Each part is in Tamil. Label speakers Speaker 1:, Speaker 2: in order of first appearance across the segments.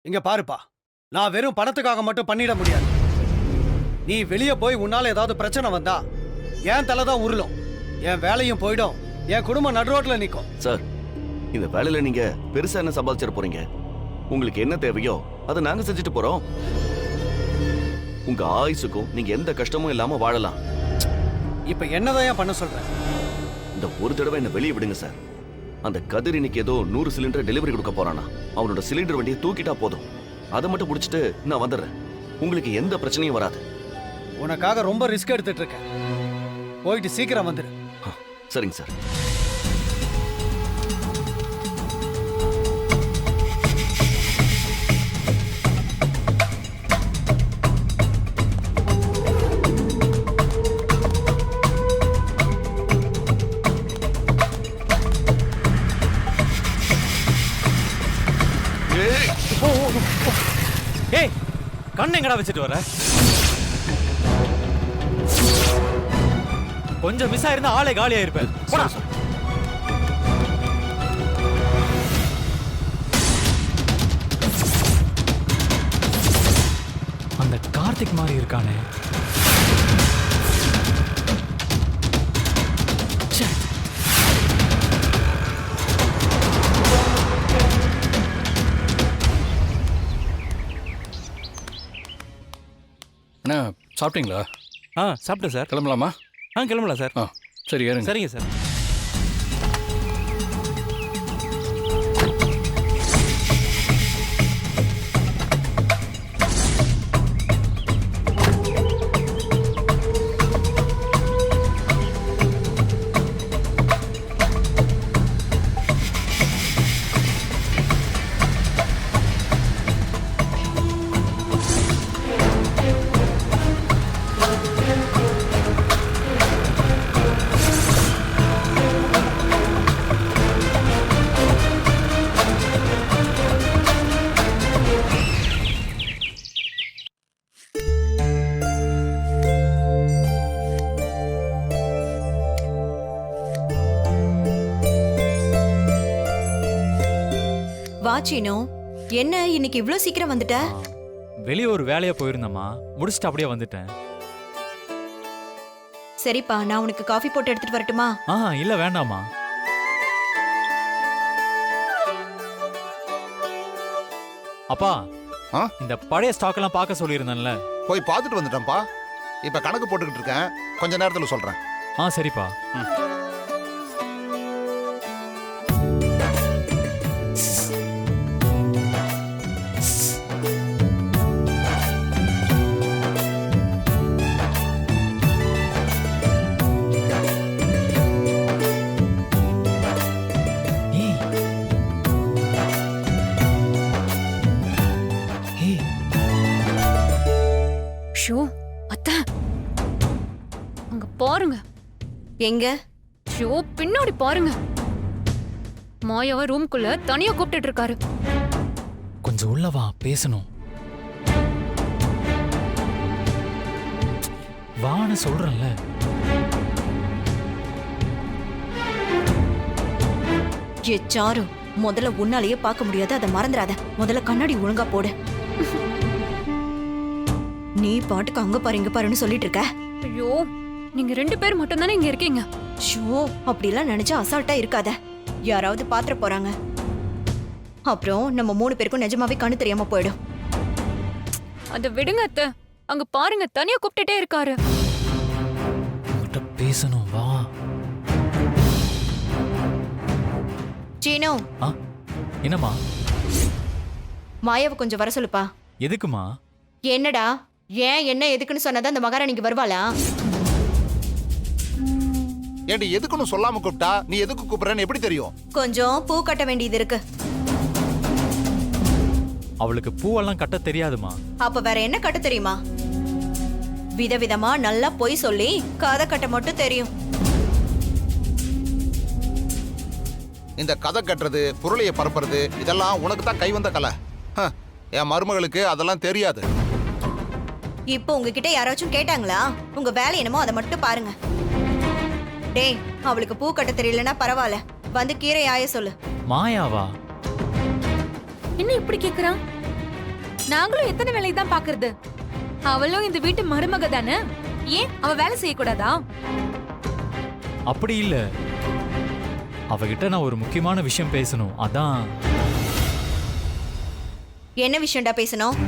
Speaker 1: இங்க பாருப்பா, நான் வெறும் பணத்துக்காக மட்டும் பண்ணிட முடியாது. நீ வெளியே போய் உன்னால ஏதாவது பிரச்சனை வந்தா என் தலை தான் உருளும், என் வேலையும் போயிடும், என் குடும்பம் நடுரோட்ல நிக்கும்.
Speaker 2: சார், இந்த வேலையில நீங்க பெருசா என்ன சம்பாதிச்சிட போறீங்க? உங்களுக்கு என்ன தேவையோ அதை நாங்க செஞ்சுட்டு போறோம். உங்க ஆயுசுக்கும் நீங்க எந்த கஷ்டமும் இல்லாம வாழலாம்.
Speaker 1: இப்ப என்னதான் பண்ண சொல்றேன்?
Speaker 2: இந்த ஒரு தடவை என்ன வெளியே விடுங்க சார். அந்த கதிர் இன்னைக்கு ஏதோ 100 சிலிண்டர் டெலிவரி கொடுக்க போறானா. அவனோட சிலிண்டர் வண்டியை தூக்கிட்டா போதும், அதை மட்டும் முடிச்சுட்டு நான் வந்துடுறேன். உங்களுக்கு எந்த பிரச்சனையும் வராது.
Speaker 1: உனக்காக ரொம்ப ரிஸ்க் எடுத்துட்டு இருக்கேன். போயிட்டு சீக்கிரம் வந்துடு.
Speaker 2: சரிங்க சார்.
Speaker 3: ஏய், கண்ணு எங்கடா வச்சுட்டு வர? கொஞ்சம் மிஸ் ஆயிருந்தா ஆளே காலியா இருப்பேன். போடா. அந்த கார்த்திக் மாதிரி இருக்கானே. ச்சே.
Speaker 4: அண்ணா சாப்பிட்டீங்களா?
Speaker 3: சாப்பிட்டேன் சார்.
Speaker 4: கிளம்பலாமா?
Speaker 3: கிளம்பலாம் சார்.
Speaker 4: சரி ஏறுங்க.
Speaker 3: சரிங்க சார்.
Speaker 5: வாச்சினோ, என்ன இன்னைக்கு இவ்ளோ சீக்கிரம் வந்துட்ட?
Speaker 3: வெளியே ஒரு வேலையா போயிருந்தேம்மா, முடிச்சுட்டு அப்படியே வந்துட்டேன்.
Speaker 5: சரிப்பா, நான் உனக்கு காஃபி போட்டு எடுத்துட்டு வரட்டுமா?
Speaker 3: இல்ல வேண்டாமா. அப்பா, இந்த பழைய ஸ்டாக் எல்லாம் பார்க்க சொல்லியிருந்தேன்ல,
Speaker 6: போய் பார்த்துட்டு வந்துட்டேன்ப்பா. இப்ப கணக்கு போட்டுக்கிட்டு இருக்கேன், கொஞ்ச நேரத்துல சொல்றேன்.
Speaker 3: சரிப்பா.
Speaker 7: ஷோ அத்தை, அங்க பாருங்க.
Speaker 5: எங்க?
Speaker 7: ஷோ பின்னாடி பாருங்க. மாயாவை ரூம்குள்ள தனியா கூப்பிட்டு இருக்காரு.
Speaker 3: கொஞ்சம் உள்ள வா, பேசணும். வான்னு சொல்றேன்ல.
Speaker 5: ஏ சாரு, முதல்ல உன்னாலேயே பார்க்க முடியாது, அதை மறந்துடாத. முதல்ல கண்ணாடி ஒழுங்கா போடு. நீ பாட்டுக்கு அங்க பாரு இங்க பாருன்னு சொல்லிட்டு இருக்க.
Speaker 7: ஐயோ, நீங்க 2 பேர் மட்டும் தானே இங்க இருக்கீங்க.
Speaker 5: ஷோ, அப்படிலாம் நினைச்சா அசால்ட்டா இருக்காத. யாராவது பாத்திர போறாங்க, அப்புறம் நம்ம 3 பேருக்கும் நிஜமாவே கண்ணு தெரியாம போயிடும்.
Speaker 7: அத விடுங்க அத்தை, அங்க பாருங்க தனியா கூப்பிட்டுட்டே இருக்காரு.
Speaker 3: உன்கிட்ட பேசணும், வா.
Speaker 5: சீனோ,
Speaker 3: என்னம்மா?
Speaker 5: மாயாவை கொஞ்சம் வர சொல்லுப்பா.
Speaker 3: எதுக்குமா?
Speaker 5: என்னடா, ஏன் என்ன எதுக்குன்னு சொன்னதான் அந்த மகாராணிக்கு வருவாளா?
Speaker 6: ஏன்டி எதுக்குன்னு சொல்லாம கூப்பிட்டா நீ எதுக்கு கூப்பிடுறேன்னு எப்படி தெரியும்?
Speaker 5: கொஞ்சம் பூ கட்ட வேண்டியது இருக்கு.
Speaker 3: அவளுக்கு பூவெல்லாம் கட்ட தெரியாதுமா.
Speaker 5: அப்ப வேற என்ன கட்ட தெரியுமா? விதவிதமா நல்லா பொய் சொல்லி கதை கட்ட மட்டும் தெரியும்.
Speaker 6: இந்த கதை கட்டுறது, பொருளைய பரப்புறது, இதெல்லாம் உனக்கு தான் கை வந்த கலை. என் மருமகளுக்கு அதெல்லாம் தெரியாது.
Speaker 5: இப்போ உங்ககிட்ட யாராச்சும் கேட்டாங்களா? உங்க வேலை என்னமோ அதை மட்டும் பாருங்க. டேய், அவளுக்கு பூ கட்ட தெரியலன்னா பரவாயில்ல, வந்து கீரை ஆய சொல்லு.
Speaker 3: மாயாவா?
Speaker 7: என்ன இப்படி கேக்குறான்?
Speaker 4: நாங்களும் எத்தனை வேலையை தான் பாக்குறது? அவளும் இந்த வீட்டு மருமக தானே, ஏன் அவ வேலை செய்யக்கூடாதா?
Speaker 3: அப்படி இல்ல, அவகிட்ட நான் ஒரு முக்கியமான விஷயம் பேசணும், அதான்.
Speaker 5: என்ன விஷயம்டா பேசணும்?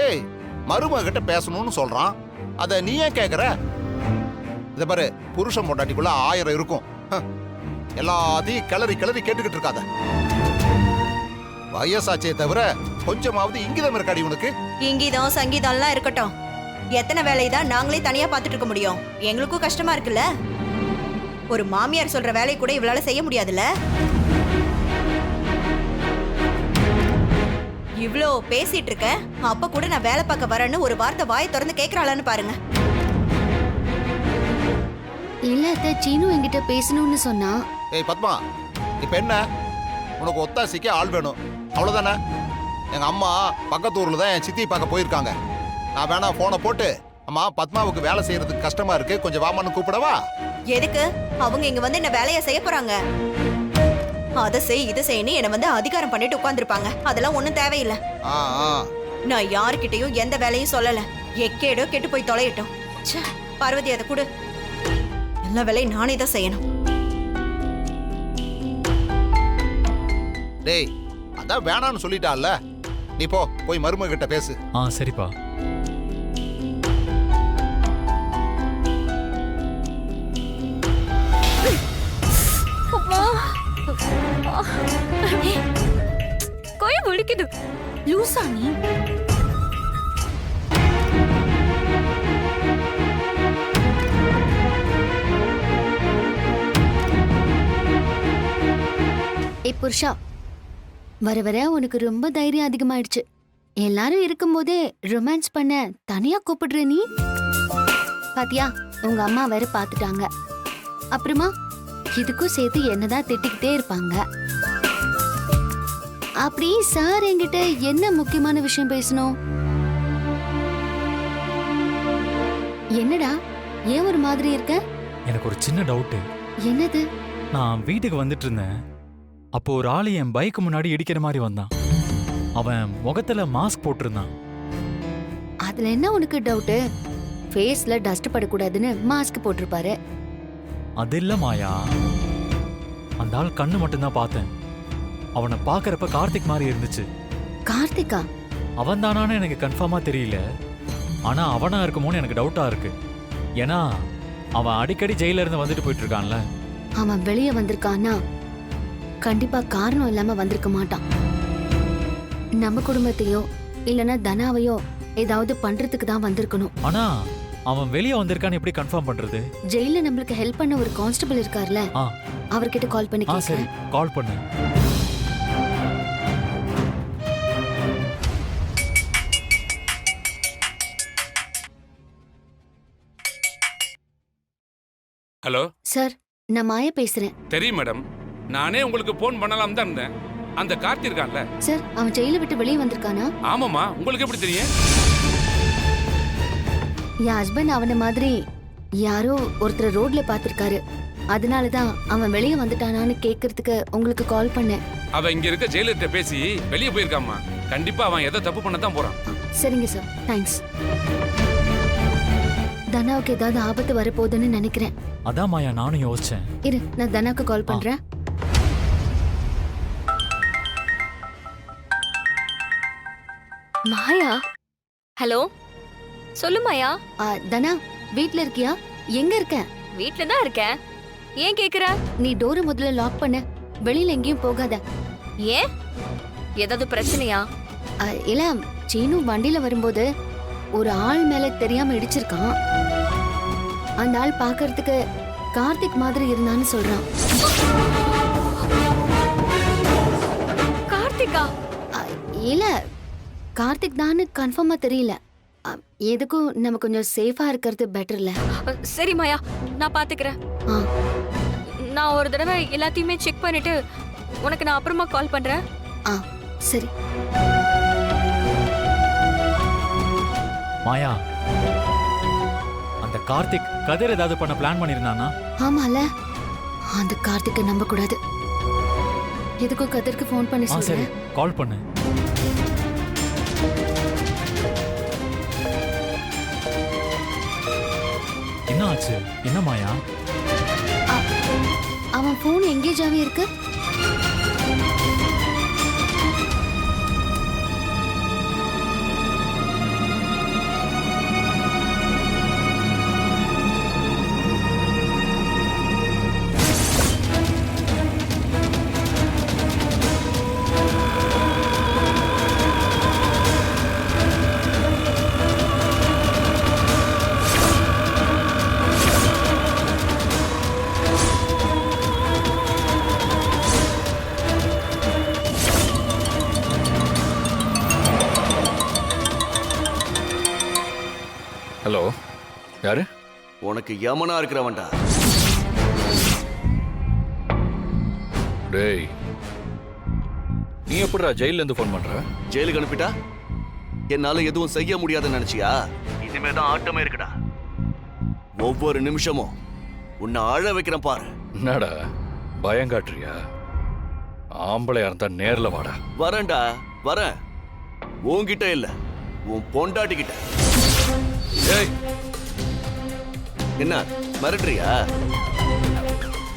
Speaker 6: ஏய், மருமக கிட்ட பேசணும்னு சொல்றான், அத நீ ஏன் கேக்குற? இத பாரு, புருஷன் பொண்டாட்டிக்குள்ள 1000 இருக்கும். எல்லாத்தையும் கிளறி கிளறி கேட்டுக்கிட்டு இருக்காத. வயசாச்சே தவிர கொஞ்சமாவது இங்கிதம் இருக்காடி உனக்கு.
Speaker 5: இங்கீதம் சங்கீதம்லாம் இருக்கட்டும், எத்தனை வேலையை தான் நாங்களே தனியா பார்த்துட்டு இருக்க முடியும்? எங்களுக்கும் கஷ்டமா இருக்குல்ல. ஒரு மாமியார் சொல்ற வேலையை கூட இவளால செய்ய முடியாதுல்ல. இவ்ளோ பேசிட்டு இருக்க, அப்ப கூட நான் வேலை பார்க்க வரேன்னு ஒரு வார்த்தை வாயை திறந்து கேக்குறாளான்னு பாருங்க.
Speaker 8: இல்ல அத்தை, சீனு என்கிட்ட பேசணும்னு சொன்னா.
Speaker 6: ஏய் பத்மா, இப்ப என்ன? உனக்கு ஒத்தாசிக்க ஆள் வேணும், அவ்வளவுதானே? எங்க அம்மா பக்கத்து ஊர்ல தான் என் சித்தி பார்க்க போயிருக்காங்க. நான் வேணா போனை போட்டு, அம்மா பத்மாவுக்கு வேலை செய்யறதுக்கு கஷ்டமா இருக்கு, கொஞ்சம் வாமான்னு கூப்பிடவா?
Speaker 5: எதுக்கு? அவங்க இங்க வந்து என்ன வேலையை செய்ய போறாங்க? அதை செய் இதை செய்யணும் என்ன வந்து அதிகாரம் பண்ணிட்டு உட்கார்ந்துருப்பாங்க. அதெல்லாம் ஒண்ணும் தேவையில்லை.
Speaker 6: ஆ ஆ.
Speaker 5: நான் யாருக்கிட்டையும் எந்த வேலையும் சொல்லல. எக்கேடோ கெட்டு போய் தொலையட்டும். ச்சே, பார்வதி அதை கொடு. எல்லா வேலையும் நானே தான் செய்யணும்.
Speaker 6: டேய், அதான் வேணான்னு சொல்லிட்டால, நீ போ, போய் மருமக கிட்ட பேசு.
Speaker 3: சரிப்பா.
Speaker 7: கை வலிக்குது.
Speaker 4: லூசா நீ?
Speaker 8: ஏய் புருஷா, வர வர உனக்கு ரொம்ப தைரியம் அதிகமாயிடுச்சு. எல்லாரும் இருக்கும்போதே ரொமான்ஸ் பண்ண தனியா கூப்பிடுற நீ. பாத்தியா, உங்க அம்மா வேற பாத்துட்டாங்க. அப்புறமா இதுக்கும் சேர்த்து என்னதான் திட்டிக்கிட்டே இருப்பாங்க. அப்படி சார் என்கிட்ட என்ன முக்கியமான விஷயம் பேசணும்? என்னடா, ஏன் ஒரு மாதிரி இருக்க?
Speaker 3: எனக்கு ஒரு சின்ன டவுட்.
Speaker 8: என்னது?
Speaker 3: நான் வீட்டுக்கு வந்துட்டு இருந்தேன், அப்போ ஒரு ஆளு என் பைக்கு முன்னாடி இடிக்கிற மாதிரி வந்தான். அவன் முகத்துல மாஸ்க் போட்டிருந்தான்.
Speaker 8: அதுல என்ன உனக்கு டவுட்? ஃபேஸ்ல டஸ்ட் படக்கூடாதுன்னு மாஸ்க் போட்டிருப்பாரு.
Speaker 3: அது இல்ல மாயா, அந்த ஆள் கண்ணு மட்டும்தான் பார்த்தேன். அவனை பாக்குறப்ப கார்த்திக் மாதிரி இருந்துச்சு.
Speaker 8: கார்த்திகா?
Speaker 3: அவன் தானான்னு எனக்கு கன்ஃபார்மா தெரியல, ஆனா அவனா இருக்குமோன்னு எனக்கு டவுட்டா இருக்கு. ஏன்னா அவன் அடிக்கடி ஜெயில இருந்து வந்துட்டு போயிட்டு இருக்கான்ல.
Speaker 8: அவன் வெளியே வந்திருக்கான்னா கண்டிப்பா காரணம் இல்லாம வந்திருக்க மாட்டான். நம்ம குடும்பத்தையோ இல்லனா தனாவையோ ஏதாவது பண்றதுக்கு தான் வந்திருக்கணும்.
Speaker 3: ஆனா அவன் வெளியே வந்திருக்கான்னு எப்படி கன்ஃபார்ம் பண்றது?
Speaker 8: ஜெயில நம்மளுக்கு ஹெல்ப் பண்ண ஒரு கான்ஸ்டபிள் இருக்கார்ல, அவர்கிட்ட கால் பண்ணி
Speaker 3: சரி,
Speaker 8: கேக்குறேன்.
Speaker 3: கால் பண்ணு.
Speaker 9: ஹலோ
Speaker 8: சார், நான் மாயா பேசுறேன்.
Speaker 9: தெரியும் மேடம், நானே உங்களுக்கு போன் பண்ணலாம் தான் இருந்தேன். அந்த கார்த்தி இருக்கான்ல
Speaker 8: சார், அவன் ஜெயில விட்டு வெளியே வந்திருக்கானா?
Speaker 9: ஆமாமா, உங்களுக்கு எப்படி தெரியும்?
Speaker 8: என் ஹஸ்பண்ட் அவன மாதிரி யாரோ ஒருத்தர் ரோட்ல பாத்திருக்காரு. அதனாலதான் அவன் வெளியே வந்துட்டானான்னு கேக்குறதுக்கு உங்களுக்கு கால் பண்ணேன்.
Speaker 9: அவன் இங்க இருக்க ஜெயிலர்கிட்ட பேசி வெளியே போயிருக்காமா. கண்டிப்பா அவன் ஏதோ தப்பு பண்ண தான் போறான்.
Speaker 8: சரிங்க சார், தேங்க்ஸ். தனாவுக்கு ஏதாவது ஆபத்து வரப்போகுதுன்னு நினைக்கிறேன்.
Speaker 3: அதான் மாயா நானும் யோசிச்சேன்.
Speaker 8: இரு, நான் தனாக்கு கால் பண்றேன்.
Speaker 7: மாயா, ஹலோ, சொல்லு மாயா.
Speaker 8: தனா, வீட்ல இருக்கியா? எங்க இருக்க?
Speaker 7: வீட்ல தான் இருக்கேன். ஏன் கேக்குற?
Speaker 8: நீ டோரை முதல்ல லாக் பண்ணு, வெளியில எங்கேயும் போகாத.
Speaker 7: ஏன், ஏதாவது பிரச்சனையா?
Speaker 8: இல்ல, சீனு வண்டியில வரும்போது ஒரு ஆள் மேல தெரியாம இடிச்சிருக்கான். அந்த ஆள் பாக்குறதுக்கு கார்த்திக் மாதிரி இருந்தான்னு சொல்றான்.
Speaker 7: கார்த்திகா?
Speaker 8: இல்ல, கார்த்திக் தான்னு கன்ஃபார்மா தெரியல. எதுக்கும் நம்ம கொஞ்சம் சேஃபா இருக்கிறது பெட்டர்ல.
Speaker 7: சரி மாயா, நான் பாத்துக்கிறேன். நான் ஒரு தடவை எல்லாத்தையுமே செக் பண்ணிட்டு உனக்கு நான் அப்புறமா கால் பண்றேன்.
Speaker 8: சரி.
Speaker 3: மாயா, அந்த கார்த்திக் கதிர் ஏதாவது பண்ண பிளான் பண்ணிருந்தானா?
Speaker 8: ஆமால, அந்த கார்த்திகை நம்ப கூடாது. எதுக்கும் கதிருக்கு ஃபோன் பண்ணி
Speaker 3: சரி,
Speaker 8: சொல்றேன்.
Speaker 3: கால் பண்ணு. என்னாச்சு? என்ன மாயா?
Speaker 8: அவன் ஃபோன் எங்கேஜாவே இருக்கு.
Speaker 10: ஹலோ, யாரு?
Speaker 2: உனக்கு யமனா இருக்கிறவன்டா.
Speaker 10: டேய், நீ எப்படிடா ஜெயில இருந்து ஃபோன் பண்ற?
Speaker 2: ஜெயிலுக்கு அனுப்பிட்டா என்னால எதுவும் செய்ய முடியாதுன்னு நினைச்சியா? இனிமே தான் ஆட்டமே இருக்குடா. ஒவ்வொரு நிமிஷமும் உன்னை அழ வைக்கிறேன் பாரு.
Speaker 10: என்னடா பயம் காட்டுறியா? ஆம்பளையா இருந்தா நேர்ல வாடா.
Speaker 2: வரேன்டா, வரேன். உன்கிட்ட இல்ல, உன் பொண்டாட்டி கிட்ட.
Speaker 10: ஏய்,
Speaker 2: என்ன மிரட்டுறியா?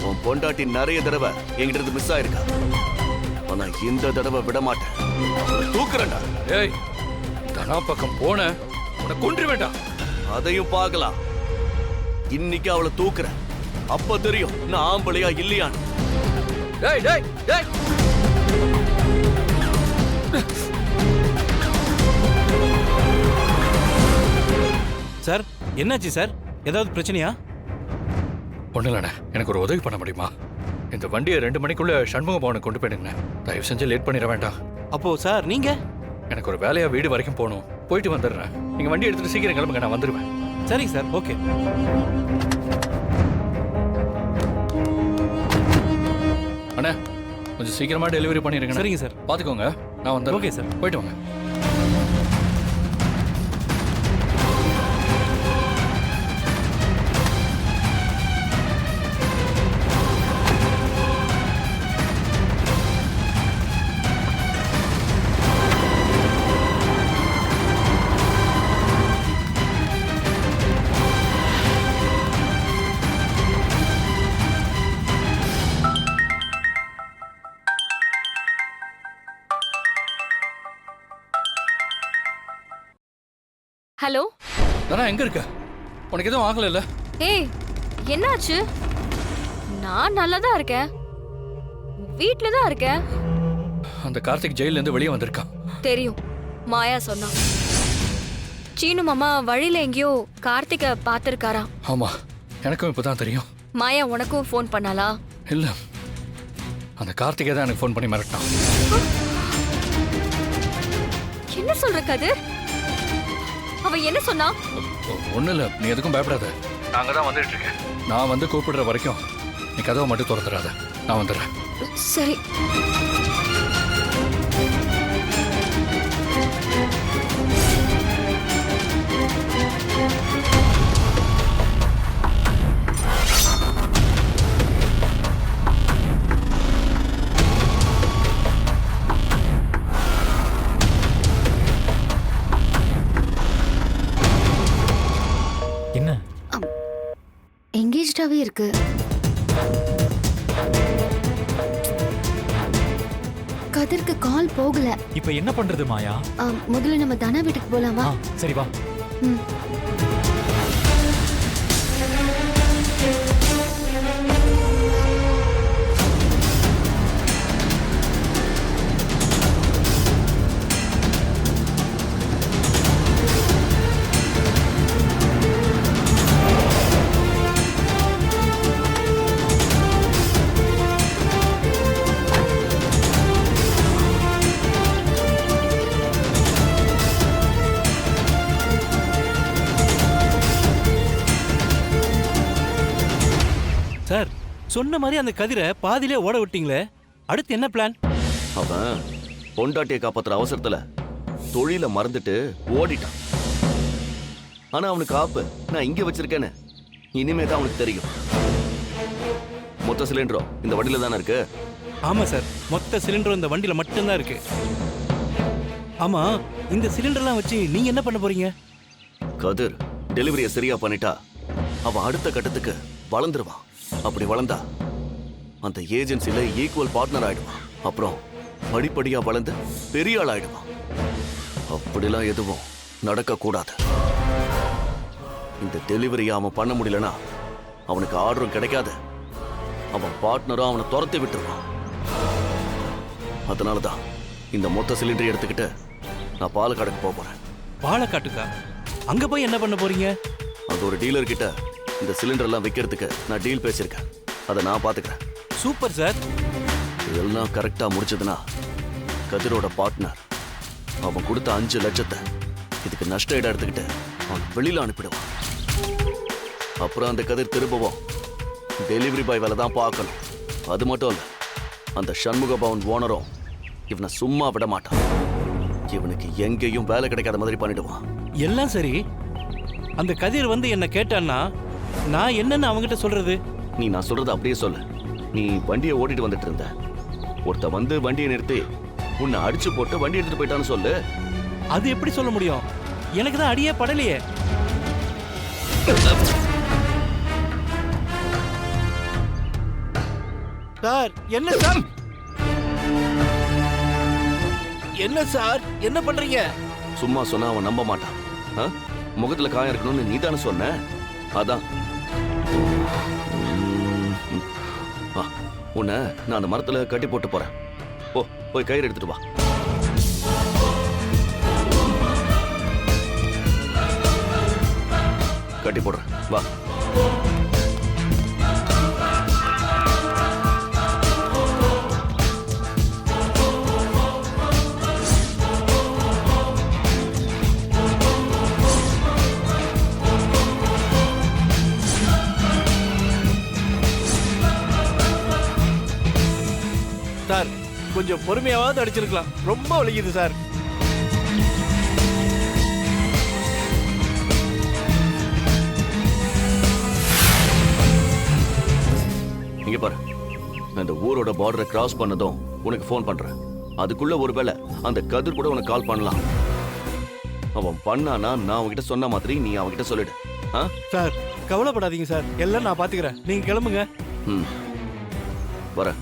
Speaker 2: உன் பொண்டாட்டி நிறைய தடவை என்கிட்ட இருந்து மிஸ் ஆயிருக்கா. ஆனா இந்த தடவை விட மாட்டேன். தூக்குறேன்டா.
Speaker 10: ஏய், தனா பக்கம் போன உன்னை கொன்று வேண்டாம்.
Speaker 2: அதையும் பார்க்கலாம். இன்னைக்கு அவளை தூக்குறேன். அப்ப தெரியும் நான் ஆம்பளையா இல்லையான்னு.
Speaker 10: டேய் டேய் டேய்,
Speaker 11: சார் என்னாச்சு சார்? ஏதாவது பிரச்சனையா?
Speaker 10: ஒண்ணு இல்லண்ணே, எனக்கு ஒரு உதவி பண்ண முடியுமா? இந்த வண்டியை 2 மணிக்குள்ள சண்முக பவனுக்கு கொண்டு போயிடுங்க. தயவு செஞ்சு லேட் பண்ணிட வேண்டாம்.
Speaker 11: அப்போ சார் நீங்க?
Speaker 10: எனக்கு ஒரு வேலையா வீடு வரைக்கும் போகணும். போயிட்டு வந்துடுறேன். நீங்க வண்டி எடுத்துட்டு சீக்கிரம் கிளம்புங்க, நான் வந்துடுவேன்.
Speaker 11: சரிங்க சார், ஓகே.
Speaker 10: அண்ணா, கொஞ்சம் சீக்கிரமா டெலிவரி பண்ணிருங்க.
Speaker 11: சரிங்க சார்.
Speaker 10: பாத்துக்கோங்க, நான் வந்துடுறேன்.
Speaker 11: Okay sir.
Speaker 10: போயிட்டு வாங்க.
Speaker 7: ஹலோ
Speaker 10: தானா, எங்க இருக்க? உனக்கு எதுவும் ஆகல இல்ல?
Speaker 7: ஏய், என்னாச்சு? நான் நல்லா தான் இருக்கேன். வீட்ல தான் இருக்கேன்.
Speaker 10: அந்த கார்த்திக் ஜெயில இருந்து வெளியே வந்திருக்கான்.
Speaker 7: தெரியும், மாயா சொன்னா. சீனு மாமா வழியில எங்கேயோ கார்த்திகை பார்த்திருக்காராம்.
Speaker 10: ஆமா, எனக்கும் இப்பதான் தெரியும்.
Speaker 7: மாயா உனக்கும் ஃபோன் பண்ணாளா?
Speaker 10: இல்ல, அந்த கார்த்திகை தான் எனக்கு ஃபோன் பண்ணி மிரட்டான்.
Speaker 7: என்ன சொல்ற கதிர்? அவ என்ன சொன்னா?
Speaker 10: ஒண்ணு இல்ல, நீ எதுக்கும் பயப்படாத. நாங்க தான் வந்துட்டு இருக்கேன். நான் வந்து கூப்பிடுற வரைக்கும் நீ கதவை மட்டும் திறந்துடாத. நான் வந்துடுறேன்.
Speaker 7: சரி.
Speaker 3: என்ன?
Speaker 8: எங்கேஜாவே இருக்கு. கதிர்க்கு கால் போகல.
Speaker 3: இப்ப என்ன பண்றது மாயா?
Speaker 8: முதல்ல நம்ம தனா வீட்டுக்கு போலாமா?
Speaker 3: சரி வா.
Speaker 8: ம்.
Speaker 11: சார் சொன்ன மாதிரி அந்த கதிரை பாதியிலே ஓட விட்டீங்களே, அடுத்து என்ன பிளான்?
Speaker 2: அவன் பொண்டாட்டியை காப்பாத்துற அவசரத்துல தொழில மறந்துட்டு ஓடிட்டான். ஆனா அவனுக்கு ஆப்பு நான் இங்க வச்சிருக்கேன்னு இனிமே தான் அவனுக்கு தெரியும். மொத்த சிலிண்டரும் இந்த வண்டியில தானே இருக்கு.
Speaker 11: ஆமா சார், மொத்த சிலிண்டரும் இந்த வண்டியில மட்டும்தான் இருக்கு. ஆமா, இந்த சிலிண்டர்லாம் வச்சு நீங்க என்ன பண்ண போறீங்க?
Speaker 2: கதிர் டெலிவரியை சரியா பண்ணிட்டா அவன் அடுத்த கட்டத்துக்கு வளர்ந்துருவான். அப்படி வளர்ந்தா அந்த ஏஜென்சில ஈக்குவல் பார்ட்னர் ஆயிடுவான். அப்புறம் படிப்படியா வளர்ந்து பெரிய ஆள் ஆயிடுவான். அப்படிலாம் எதுவும் நடக்க கூடாது. இந்த டெலிவரியை அவன் பண்ண முடியலனா அவனுக்கு ஆர்டரும் கிடைக்காது. அவன் பார்ட்னரும் அவனை துரத்தி விட்டுருவான். அதனாலதான் இந்த மொத்த சிலிண்டரை எடுத்துக்கிட்டு நான் பாலக்காடுக்கு போக போறேன்.
Speaker 11: பாலக்காட்டுக்கா? அங்க போய் என்ன பண்ண போறீங்க?
Speaker 2: அங்க ஒரு டீலர் கிட்ட இந்த சிலிண்டர் எல்லாம் விற்கிறதுக்கு நான் டீல் பேசியிருக்கேன். அதை நான் பாத்துக்கிறேன்.
Speaker 11: Super sir.
Speaker 2: இதெல்லாம் கரெக்டா முடிச்சதுன்னா கதிரோட பார்ட்னர் அவன் கொடுத்த 5 லட்சத்தை இதுக்கு நஷ்ட ஈடா எடுத்துக்கிட்டு அவன் வெளியில அனுப்பிடுவான். அப்புறம் அந்த கதிர் திரும்பவும் டெலிவரி பாய் வேலை தான் பார்க்கணும். அது மட்டும் இல்ல, அந்த சண்முக பவன் ஓனரும் இவனை சும்மா விட மாட்டான். இவனுக்கு எங்கேயும் வேலை கிடைக்காத மாதிரி பண்ணிடுவான்.
Speaker 11: எல்லாம் சரி, அந்த கதிர் வந்து என்ன கேட்டான்னா நான் என்னன்னு அவங்கிட்ட சொல்றது?
Speaker 2: நீ நான் சொல்றது அப்படியே சொல்லு. நீ வண்டியை ஓட்டிட்டு வந்துட்டு இருந்த, ஒருத்த வந்து வண்டியை நிறுத்தி உன்னை அடிச்சு போட்டு வண்டி எடுத்துட்டு போயிட்டான்னு சொல்லு.
Speaker 11: அது எப்படி சொல்ல முடியும்? எனக்கு தான் அடியே படலையே. சார் என்ன சார்? என்ன சார் என்ன பண்றீங்க?
Speaker 2: சும்மா சொன்னா அவன் நம்ப மாட்டான். ஆ? முகத்துல காயம் இருக்கணும்னு நீ தானே சொன்ன. அதான் உன்னை நான் அந்த மரத்துல கட்டி போட்டு போறேன். போய் கயிறு எடுத்துட்டு வா. கட்டி போடுறேன், வா.
Speaker 11: சார் கொஞ்சம் பொறுமையாவது அடிச்சிருக்கலாம். ரொம்ப வலிக்குது சார்.
Speaker 2: இங்க பாரு, அந்த ஊரோட பார்டரை கிராஸ் பண்ணதும் உனக்கு ஃபோன் பண்றேன். அதுக்குள்ள ஒருவேளை அந்த கதிர் கூட உனக்கு கால் பண்ணலாம். அவன் பண்ணானா நான் அவன்கிட்ட சொன்ன மாதிரி நீ அவன்கிட்ட சொல்லிடு.
Speaker 11: சார் கவலைப்படாதீங்க சார், எல்லாம் நான் பாத்துக்கிறேன். நீங்க கிளம்புங்க.
Speaker 2: வரேன்.